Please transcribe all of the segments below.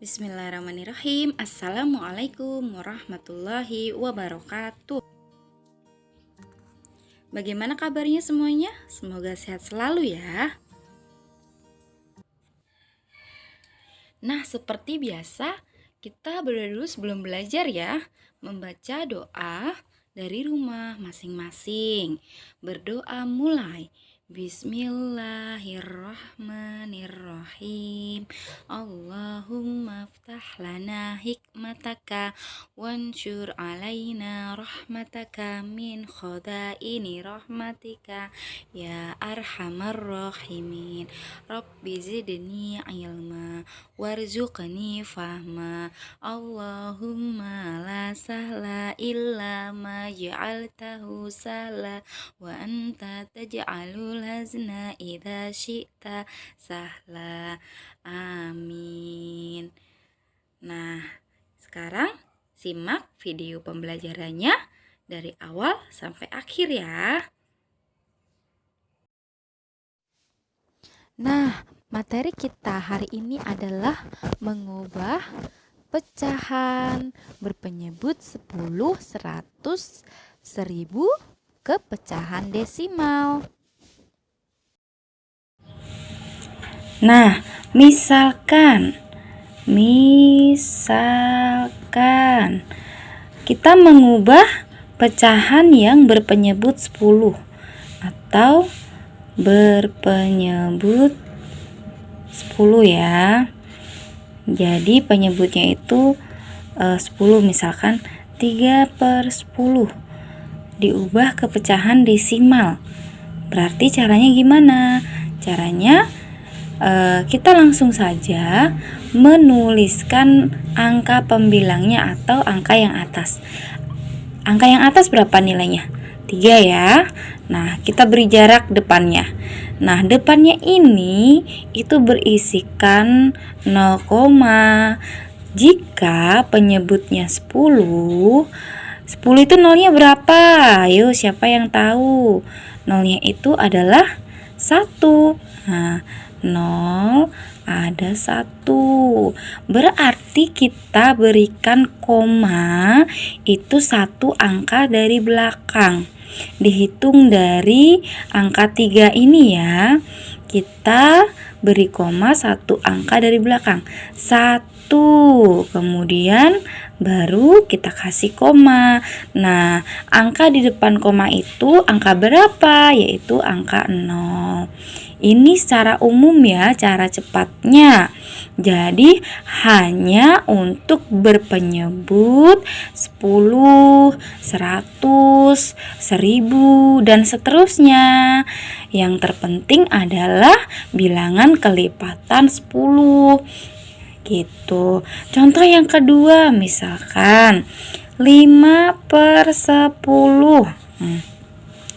Bismillahirrahmanirrahim. Assalamualaikum warahmatullahi wabarakatuh. Bagaimana kabarnya semuanya? Semoga sehat selalu ya. Nah, seperti biasa, kita berdoa dulu sebelum belajar ya. Membaca doa dari rumah masing-masing. Berdoa mulai. Bismillahirrahmanirrahim. Allahumma ftah lana hikmataka wansyur alaina rahmataka min khadaini rahmatika ya arhamar rahimin. Rabbi zidni ilma warzuqni fahma. Allahumma la sahla illa ma ja'altahu sahla wa anta taj'alul hazna idza syi'ta sahla. Amin. Nah, sekarang simak video pembelajarannya dari awal sampai akhir ya. Nah, materi kita hari ini adalah mengubah pecahan berpenyebut 10, 100, 1000 ke pecahan desimal. Nah, misalkan kita mengubah pecahan yang berpenyebut 10 atau berpenyebut 10 ya. Jadi penyebutnya itu 10, misalkan 3/10 diubah ke pecahan desimal. Berarti caranya gimana? Caranya kita langsung saja menuliskan angka pembilangnya atau angka yang atas. Angka yang atas berapa nilainya? 3 ya. Nah, kita beri jarak depannya. Nah, depannya ini itu berisikan 0, jika penyebutnya 10 itu nolnya berapa? Ayo, siapa yang tahu? Nolnya itu adalah 1. Nah, 0 ada 1. Berarti kita berikan koma itu 1 angka dari belakang. Dihitung dari angka 3 ini ya. Kita beri koma 1 angka dari belakang. 1. Kemudian baru kita kasih koma. Nah, angka di depan koma itu angka berapa? Yaitu angka 0. Ini secara umum ya, cara cepatnya. Jadi hanya untuk berpenyebut 10, 100, 1000 dan seterusnya. Yang terpenting adalah bilangan kelipatan 10. Gitu. Contoh yang kedua, misalkan 5/10.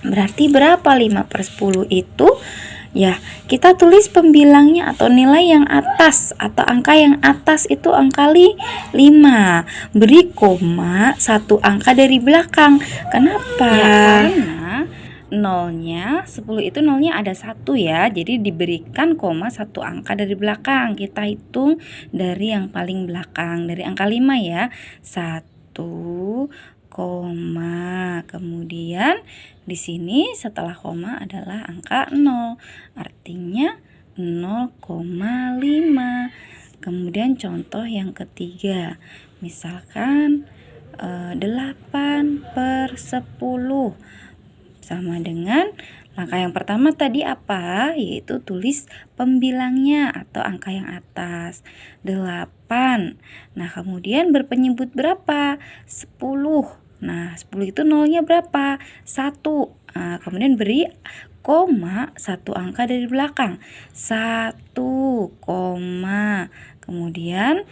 Berarti berapa 5/10 itu? Ya, kita tulis pembilangnya atau nilai yang atas atau angka yang atas itu angka 5. Beri koma 1 angka dari belakang. Kenapa? Ya, karena nolnya 10 itu nolnya ada 1 ya. Jadi diberikan koma 1 angka dari belakang. Kita hitung dari yang paling belakang, dari angka 5 ya. 1, koma. Kemudian di sini setelah koma adalah angka 0. Artinya 0,5. Kemudian contoh yang ketiga. Misalkan 8/10 sama dengan langkah yang pertama tadi apa? Yaitu tulis pembilangnya atau angka yang atas. 8. Nah, kemudian berpenyebut berapa? 10. Nah, 10 itu nolnya berapa? 1. Nah, kemudian beri koma 1 angka dari belakang. 1, koma. Kemudian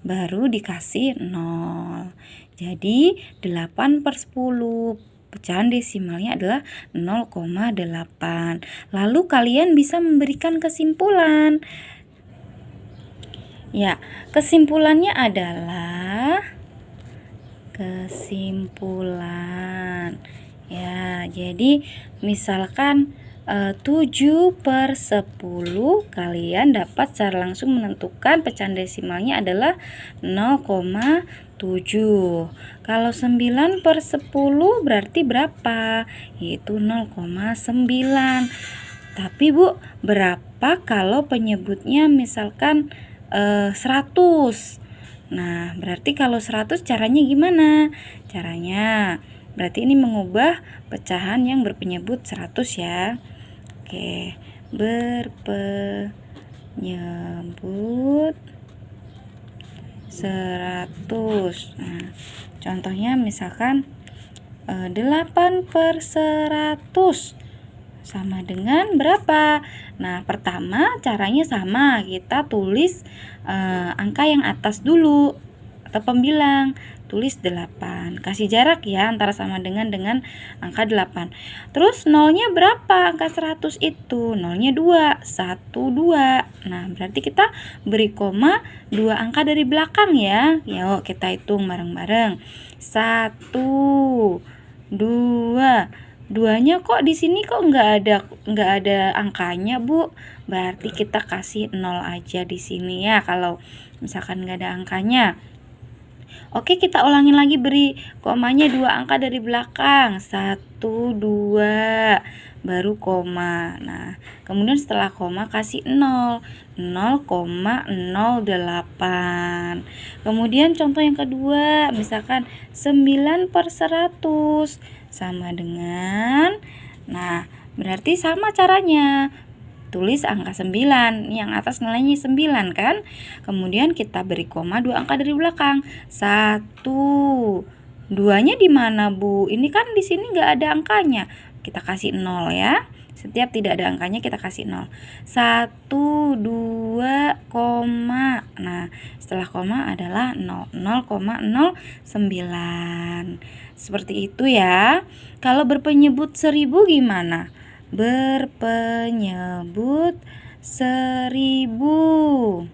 baru dikasih 0. Jadi 8/10. Pecahan desimalnya adalah 0,8. Lalu kalian bisa memberikan kesimpulan. Ya, kesimpulannya adalah ya, jadi misalkan 7/10, kalian dapat secara langsung menentukan pecahan desimalnya adalah 0,7. Kalau 9/10 berarti berapa? Yaitu 0,9. Tapi Bu, berapa kalau penyebutnya misalkan 100? Nah, berarti kalau 100 caranya gimana? Caranya berarti ini mengubah pecahan yang berpenyebut 100 ya. Oke, berpenyebut 100. Nah, contohnya misalkan 8/100 sama dengan berapa? Nah, pertama caranya sama, kita tulis angka yang atas dulu atau pembilang, tulis 8, kasih jarak ya antara sama dengan angka 8. Terus nolnya berapa? Angka 100 itu nolnya 2, 1, 2. Nah, berarti kita beri koma 2 angka dari belakang ya. Yuk kita hitung bareng-bareng. 1, 2. Duanya kok di sini kok nggak ada angkanya, Bu? Berarti kita kasih 0 aja di sini ya kalau misalkan nggak ada angkanya. Oke, kita ulangin lagi, beri komanya 2 angka dari belakang. 1, 2, baru koma. Nah, kemudian setelah koma kasih 0, 0,08. Kemudian contoh yang kedua, misalkan 9/100 sama dengan, nah berarti sama caranya, tulis angka 9, yang atas nilainya 9 kan. Kemudian kita beri koma 2 angka dari belakang. 1, 2-nya di mana, Bu? Ini kan di sini nggak ada angkanya. Kita kasih 0 ya. Setiap tidak ada angkanya kita kasih 0. 1, 2, koma. Nah, setelah koma adalah 0, 0,09. Seperti itu ya. Kalau berpenyebut 1000 gimana? Berpenyebut 1000.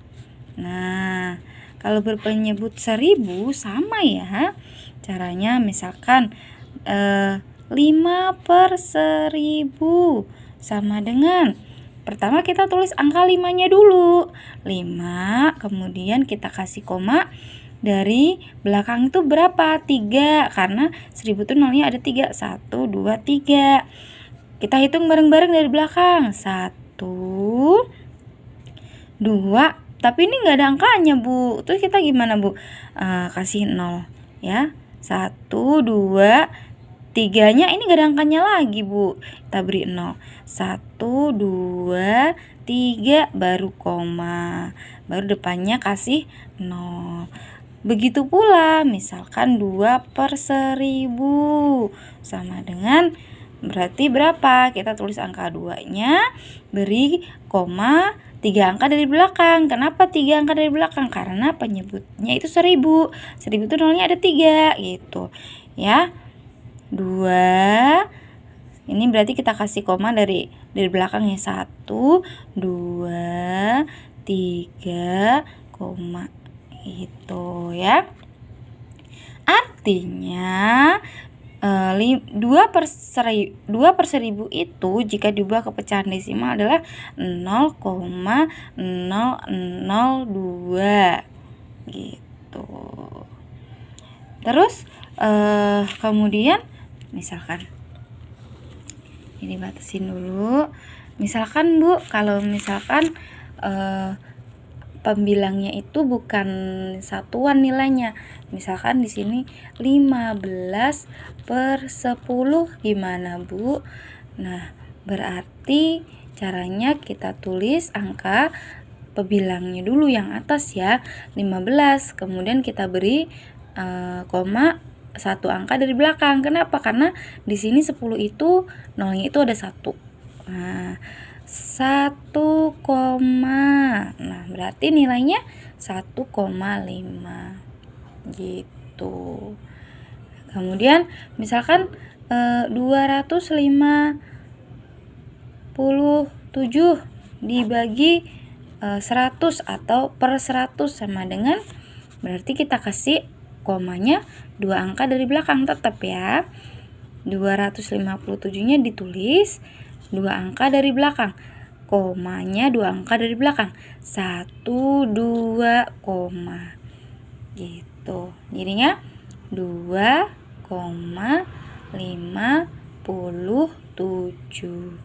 Nah, kalau berpenyebut 1000 sama ya. Caranya misalkan 5/1000 sama dengan, pertama kita tulis angka 5-nya dulu. 5, kemudian kita kasih koma. Dari belakang itu berapa? 3, karena 1000 itu nolnya ada 3. 1, 2, 3. Kita hitung bareng-bareng dari belakang. 1, 2, tapi ini nggak ada angkanya, Bu. Terus kita gimana, Bu? Kasih 0 ya. 1, 2, 3-nya ini nggak ada angkanya lagi, Bu. Kita beri 0. 1, 2, 3, baru koma. Baru depannya kasih 0. Begitu pula misalkan 2/1000 sama dengan, berarti berapa? Kita tulis angka 2-nya, beri koma 3 angka dari belakang. Kenapa 3 angka dari belakang? Karena penyebutnya itu 1000. 1000 itu nolnya ada 3 gitu. Ya. 2. Ini berarti kita kasih koma dari belakangnya. 1, 2, 3, koma. Itu ya. Artinya 2/1000 itu jika diubah ke pecahan desimal adalah 0,002 gitu. Terus kemudian misalkan ini batasin dulu. Misalkan, Bu, kalau misalkan pembilangnya itu bukan satuan nilainya. Misalkan di sini 15/10 gimana, Bu? Nah, berarti caranya kita tulis angka pembilangnya dulu yang atas ya, 15. Kemudian kita beri koma 1 angka dari belakang. Kenapa? Karena di sini 10 itu nolnya itu ada 1. Nah, 1, nah berarti nilainya 1,5 gitu. Kemudian misalkan 257 dibagi 100 atau per 100 sama dengan, berarti kita kasih komanya 2 angka dari belakang tetap ya. 257-nya ditulis 2 angka dari belakang, komanya 2 angka dari belakang, 1, 2, koma gitu. Jadinya 2,57.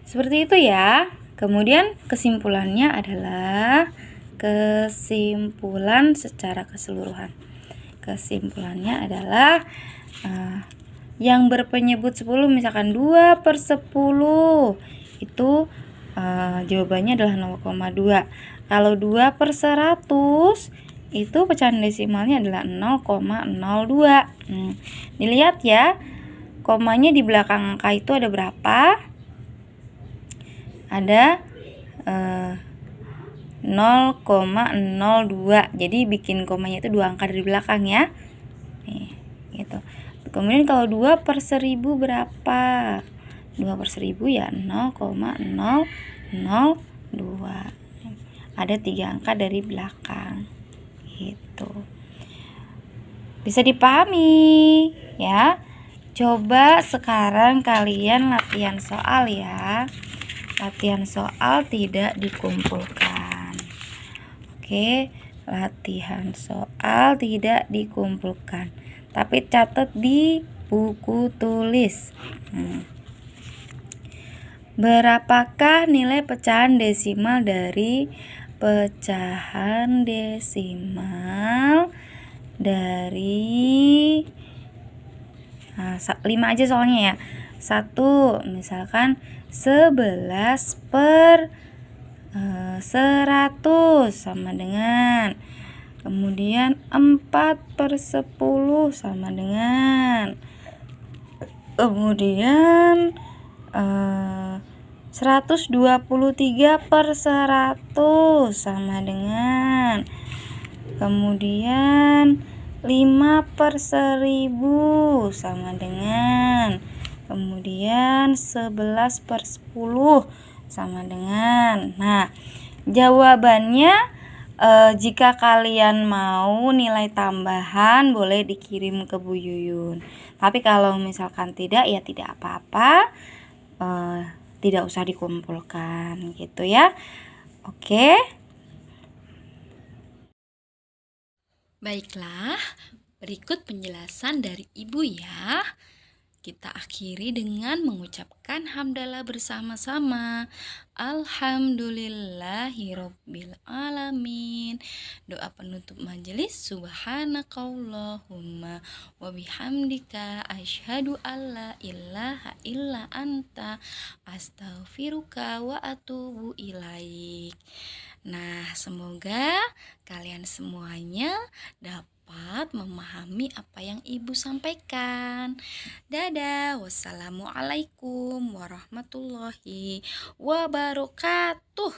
Seperti itu ya. Kemudian kesimpulannya adalah kesimpulan secara keseluruhan. Kesimpulannya adalah yang berpenyebut 10, misalkan 2/10, itu jawabannya adalah 0,2. Kalau 2/100, itu pecahan desimalnya adalah 0,02. Dilihat ya, komanya di belakang angka itu ada berapa? Ada 0,02. Jadi bikin komanya itu 2 angka dari belakang ya. Nih, gitu. Kemudian kalau 2/1000 berapa? 2/1000 ya 0,002. Ada 3 angka dari belakang. Gitu. Bisa dipahami ya. Coba sekarang kalian latihan soal ya. Latihan soal tidak dikumpulkan. Oke, latihan soal tidak dikumpulkan, tapi catat di buku tulis. Berapakah nilai pecahan desimal dari pecahan desimal dari 5 aja soalnya ya. 1 misalkan 11/100 sama dengan, kemudian 4/10 sama dengan, kemudian 123/100 sama dengan, kemudian 5/1000 sama dengan, kemudian 11/10 sama dengan. Nah, jawabannya jika kalian mau nilai tambahan boleh dikirim ke Bu Yuyun. Tapi kalau misalkan tidak ya tidak apa-apa, tidak usah dikumpulkan gitu ya. Oke. Baiklah, berikut penjelasan dari Ibu ya. Kita akhiri dengan mengucapkan hamdalah bersama-sama. Alhamdulillahirabbil alamin. Doa penutup majelis, subhanakallahumma wa bihamdika asyhadu alla ilaha illa anta astaghfiruka wa atubu ilaik. Nah, semoga kalian semuanya dapat memahami apa yang Ibu sampaikan. Dadah, wassalamualaikum warahmatullahi wabarakatuh.